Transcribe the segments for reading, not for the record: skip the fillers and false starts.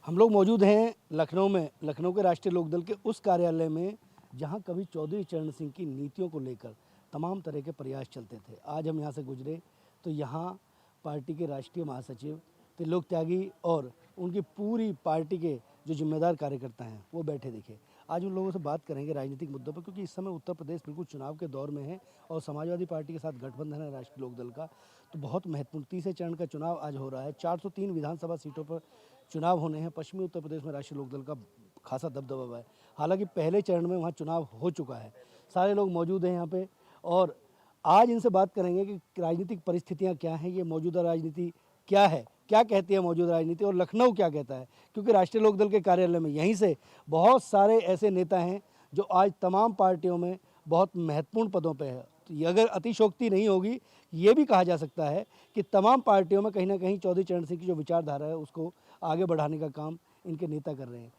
हम लोग मौजूद हैं लखनऊ में, लखनऊ के राष्ट्रीय लोकदल के उस कार्यालय में जहां कभी चौधरी चरण सिंह की नीतियों को लेकर तमाम तरह के प्रयास चलते थे। आज हम यहां से गुजरे तो यहां पार्टी के राष्ट्रीय महासचिव त्रिलोक त्यागी और उनकी पूरी पार्टी के जो जिम्मेदार कार्यकर्ता हैं वो बैठे दिखे। आज उन लोगों से बात करेंगे राजनीतिक मुद्दों पर, क्योंकि इस समय उत्तर प्रदेश बिल्कुल चुनाव के दौर में है और समाजवादी पार्टी के साथ गठबंधन है राष्ट्रीय लोकदल का, तो बहुत महत्वपूर्ण तीसरे चरण का चुनाव आज हो रहा है। 403 विधानसभा सीटों पर चुनाव होने हैं। पश्चिमी उत्तर प्रदेश में राष्ट्रीय लोकदल का खासा दबदबा है। हालांकि पहले चरण में वहाँ चुनाव हो चुका है। सारे लोग मौजूद हैं यहाँ पे और आज इनसे बात करेंगे कि राजनीतिक परिस्थितियाँ क्या हैं, ये मौजूदा राजनीति क्या है, क्या कहती है मौजूदा राजनीति और लखनऊ क्या कहता है। क्योंकि राष्ट्रीय लोकदल के कार्यालय में यहीं से बहुत सारे ऐसे नेता हैं जो आज तमाम पार्टियों में बहुत महत्वपूर्ण पदों पे है। तो ये अगर अतिशोक्ति नहीं होगी, ये भी कहा जा सकता है कि तमाम पार्टियों में कहीं ना कहीं चौधरी चरण सिंह की जो विचारधारा है उसको आगे बढ़ाने का काम इनके नेता कर रहे हैं।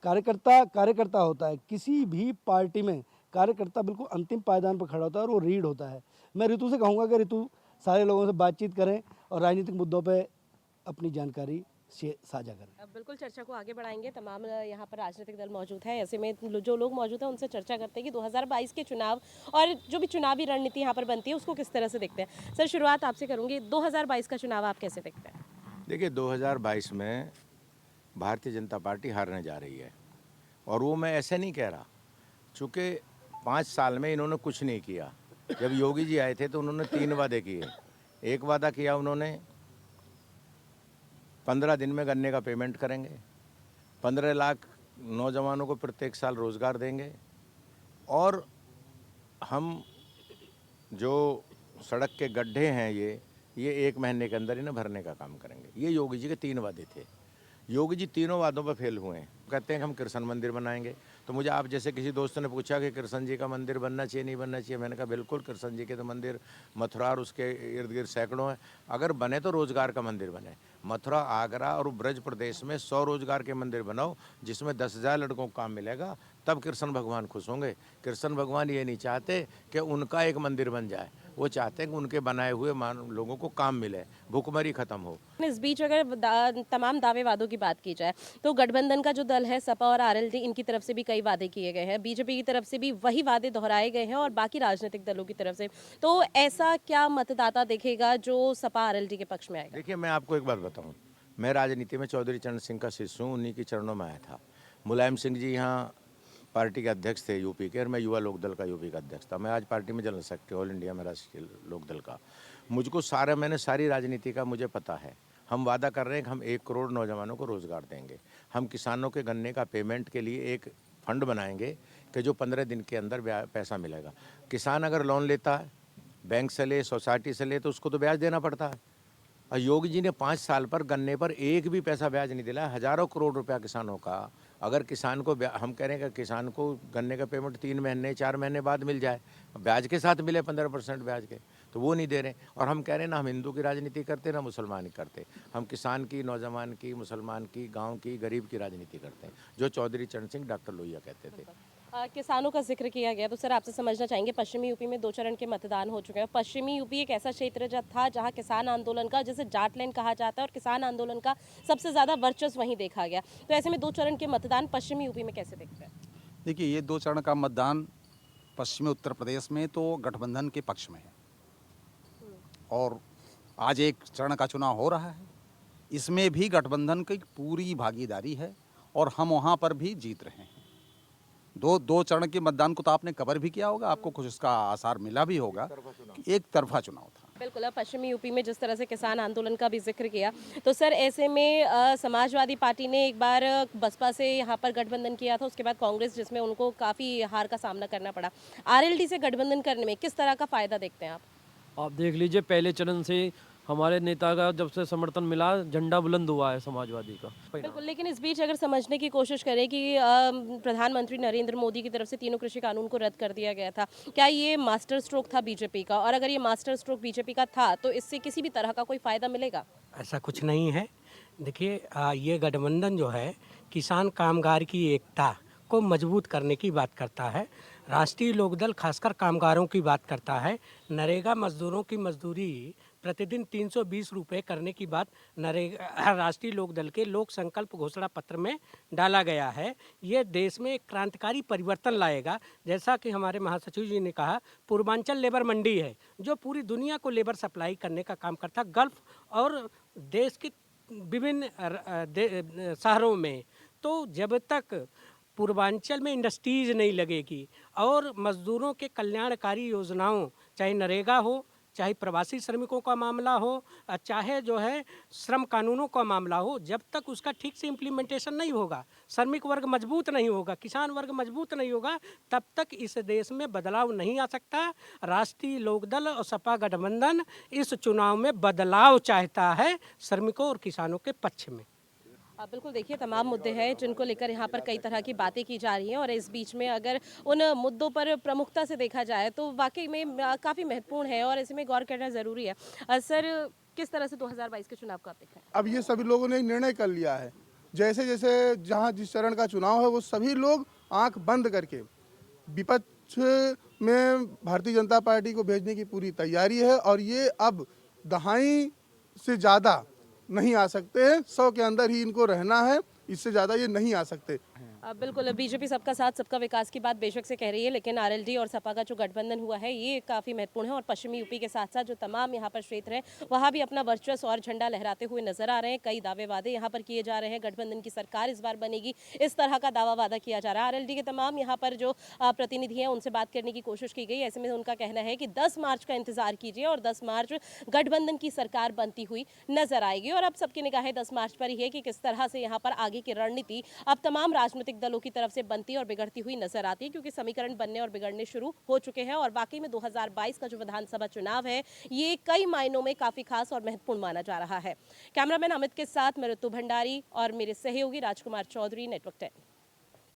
कार्यकर्ता कार्यकर्ता होता है, किसी भी पार्टी में कार्यकर्ता बिल्कुल अंतिम पायदान पर खड़ा होता है और वो रीढ़ होता है। मैं ऋतु से कहूँगा कि ऋतु सारे लोगों से बातचीत करें और राजनीतिक मुद्दों पर अपनी जानकारी से साझा करें। अब बिल्कुल चर्चा को आगे बढ़ाएंगे। तमाम यहाँ पर राजनीतिक दल मौजूद है। ऐसे में जो लोग मौजूद हैं उनसे चर्चा करते हैं कि 2022 के चुनाव और जो भी चुनावी रणनीति यहाँ पर बनती है उसको किस तरह से देखते हैं। सर, शुरुआत आपसे करूँगी। 2022 का चुनाव आप कैसे देखते हैं? देखिए, 2022 में भारतीय जनता पार्टी हारने जा रही है और वो मैं ऐसे नहीं कह रहा, चूँकि 5 साल में इन्होंने कुछ नहीं किया। जब योगी जी आए थे तो उन्होंने 3 वादे किए। एक वादा किया उन्होंने 15 दिन में गन्ने का पेमेंट करेंगे, 15 लाख नौजवानों को प्रत्येक साल रोज़गार देंगे और हम जो सड़क के गड्ढे हैं ये 1 महीने के अंदर इन्हें भरने का काम करेंगे। ये योगी जी के 3 वादे थे। योगी जी तीनों वादों पर फेल हुए हैं। कहते हैं कि हम कृष्ण मंदिर बनाएंगे। तो मुझे आप जैसे किसी दोस्त ने पूछा कि कृष्ण जी का मंदिर बनना चाहिए नहीं बनना चाहिए, मैंने कहा बिल्कुल, कृष्ण जी के तो मंदिर मथुरा और उसके इर्द गिर्द सैकड़ों हैं। अगर बने तो रोज़गार का मंदिर बने। मथुरा, आगरा और ब्रज प्रदेश में 100 रोज़गार के मंदिर बनाओ जिसमें 10,000 लड़कों को काम मिलेगा, तब कृष्ण भगवान खुश होंगे। कृष्ण भगवान ये नहीं चाहते कि उनका एक मंदिर बन जाए, वो चाहते हैं कि उनके बनाए हुए लोगों को काम मिले, भूखमरी खत्म हो। इस बीच अगर तमाम दावे वादों की बात की जाए तो गठबंधन का जो दल है सपा और आरएलडी, इनकी तरफ से भी कई वादे किए गए हैं। बीजेपी की तरफ से भी वही वादे दोहराए गए हैं और बाकी राजनीतिक दलों की तरफ से। तो ऐसा क्या मतदाता देखेगा जो सपा आरएलडी के पक्ष में आएगा? देखिए, मैं आपको एक बात बताऊं, मैं राजनीति में चौधरी चरण सिंह का शिष्य हूँ, उन्हीं के चरणों में आया था। मुलायम सिंह जी यहाँ पार्टी के अध्यक्ष थे यूपी के और मैं युवा लोकदल का यूपी का अध्यक्ष था। मैं आज पार्टी में जनरल सेक्रेटरी ऑल इंडिया में राष्ट्रीय लोकदल का। मुझको मैंने सारी राजनीति का मुझे पता है। हम वादा कर रहे हैं कि हम 1 करोड़ नौजवानों को रोज़गार देंगे। हम किसानों के गन्ने का पेमेंट के लिए एक फंड बनाएंगे कि जो 15 दिन के अंदर पैसा मिलेगा। किसान अगर लोन लेता है, बैंक से ले, सोसाइटी से ले, तो उसको तो ब्याज देना पड़ता है। और योगी जी ने 5 साल पर गन्ने पर एक भी पैसा ब्याज नहीं दिलाया। हज़ारों करोड़ रुपया किसानों का, अगर किसान को हम कह रहे हैं कि किसान को गन्ने का पेमेंट 3 महीने 4 महीने बाद मिल जाए, ब्याज के साथ मिले 15% ब्याज के, तो वो नहीं दे रहे। और हम कह रहे हैं ना हम हिंदू की राजनीति करते ना मुसलमान की करते, हम किसान की, नौजवान की, मुसलमान की, गाँव की, गरीब की राजनीति करते हैं, जो चौधरी चरण सिंह, डॉक्टर लोहिया कहते थे। किसानों का जिक्र किया गया तो सर आपसे समझना चाहेंगे, पश्चिमी यूपी में 2 चरण के मतदान हो चुके हैं। पश्चिमी यूपी एक ऐसा क्षेत्र था जहां किसान आंदोलन का, जिसे जाटलैंड कहा जाता है, और किसान आंदोलन का सबसे ज़्यादा वर्चस्व वहीं देखा गया। तो ऐसे में 2 चरण के मतदान पश्चिमी यूपी में कैसे देखते हैं? देखिए, ये 2 चरण का मतदान पश्चिमी उत्तर प्रदेश में तो गठबंधन के पक्ष में है और आज एक चरण का चुनाव हो रहा है। इसमें भी गठबंधन की पूरी भागीदारी है और हम वहाँ पर भी जीत रहे हैं। दो चरण के मतदान को तो आपने कवर भी किया होगा, आपको कुछ उसका आसार मिला भी होगा। एक तरफा चुनाव था। बिल्कुल। अब पश्चिमी यूपी में जिस तरह से किसान आंदोलन का भी जिक्र किया, तो सर ऐसे में समाजवादी पार्टी ने एक बार बसपा से यहाँ पर गठबंधन किया था, उसके बाद कांग्रेस, जिसमें उनको काफ़ी हार का सामना करना पड़ा। आरएलडी से गठबंधन करने में किस तरह का फ़ायदा देखते हैं आप? आप देख लीजिए, पहले चरण से हमारे नेता का जब से समर्थन मिला, झंडा बुलंद हुआ है समाजवादी का। बिल्कुल। लेकिन इस बीच अगर समझने की कोशिश करें कि प्रधानमंत्री नरेंद्र मोदी की तरफ से तीनों कृषि कानून को रद्द कर दिया गया था, क्या ये मास्टर स्ट्रोक था बीजेपी का? और अगर ये मास्टर स्ट्रोक बीजेपी का था तो इससे किसी भी तरह का कोई फायदा मिलेगा? ऐसा कुछ नहीं है। देखिए, ये गठबंधन जो है किसान कामगार की एकता को मजबूत करने की बात करता है। राष्ट्रीय लोकदल खासकर कामगारों की बात करता है। नरेगा मजदूरों की मजदूरी प्रतिदिन 320 रुपये करने की बात नरेगा राष्ट्रीय लोकदल के लोक संकल्प घोषणा पत्र में डाला गया है। ये देश में एक क्रांतिकारी परिवर्तन लाएगा। जैसा कि हमारे महासचिव जी ने कहा, पूर्वांचल लेबर मंडी है जो पूरी दुनिया को लेबर सप्लाई करने का काम करता, गल्फ और देश के विभिन्न शहरों में। तो जब तक पूर्वांचल में इंडस्ट्रीज नहीं लगेगी और मजदूरों के कल्याणकारी योजनाओं, चाहे नरेगा हो, चाहे प्रवासी श्रमिकों का मामला हो, चाहे जो है श्रम कानूनों का मामला हो, जब तक उसका ठीक से इम्प्लीमेंटेशन नहीं होगा, श्रमिक वर्ग मजबूत नहीं होगा, किसान वर्ग मजबूत नहीं होगा, तब तक इस देश में बदलाव नहीं आ सकता। राष्ट्रीय लोकदल और सपा गठबंधन इस चुनाव में बदलाव चाहता है, श्रमिकों और किसानों के पक्ष में। बिल्कुल, देखिए तमाम मुद्दे हैं जिनको लेकर यहाँ पर कई तरह की बातें की जा रही हैं और इस बीच में अगर उन मुद्दों पर प्रमुखता से देखा जाए तो वाकई में काफ़ी महत्वपूर्ण है और इसमें गौर करना ज़रूरी है। सर, किस तरह से 2022 के चुनाव को आप देखें? अब ये सभी लोगों ने निर्णय कर लिया है, जैसे जैसे जहाँ जिस चरण का चुनाव है वो सभी लोग आंख बंद करके विपक्ष में भारतीय जनता पार्टी को भेजने की पूरी तैयारी है और ये अब दहाई से ज़्यादा नहीं आ सकते हैं। 100 के अंदर ही इनको रहना है, इससे ज़्यादा ये नहीं आ सकते। बिल्कुल, बीजेपी सबका साथ सबका विकास की बात बेशक से कह रही है, लेकिन आरएलडी और सपा का जो गठबंधन हुआ है ये काफ़ी महत्वपूर्ण है और पश्चिमी यूपी के साथ साथ जो तमाम यहाँ पर क्षेत्र हैं वहाँ भी अपना वर्चस्व और झंडा लहराते हुए नजर आ रहे हैं। कई दावे वादे यहाँ पर किए जा रहे हैं, गठबंधन की सरकार इस बार बनेगी, इस तरह का दावा वादा किया जा रहा है। आरएलडी के तमाम यहाँ पर जो प्रतिनिधि हैं उनसे बात करने की कोशिश की गई। ऐसे में उनका कहना है कि 10 मार्च का इंतजार कीजिए और 10 मार्च गठबंधन की सरकार बनती हुई नजर आएगी। और अब सबकी निगाहें 10 मार्च पर ही है कि किस तरह से यहाँ पर आगे की रणनीति अब तमाम राजनीतिक दलों की तरफ से बनती और बिगड़ती हुई नजर आती है, क्योंकि समीकरण बनने और बिगड़ने शुरू हो चुके हैं। और वाकई में 2022 का जो विधानसभा चुनाव है ये कई मायनों में काफी खास और महत्वपूर्ण माना जा रहा है। कैमरामैन अमित के साथ मैं ऋतु भंडारी और मेरे सहयोगी राजकुमार चौधरी, नेटवर्क 10।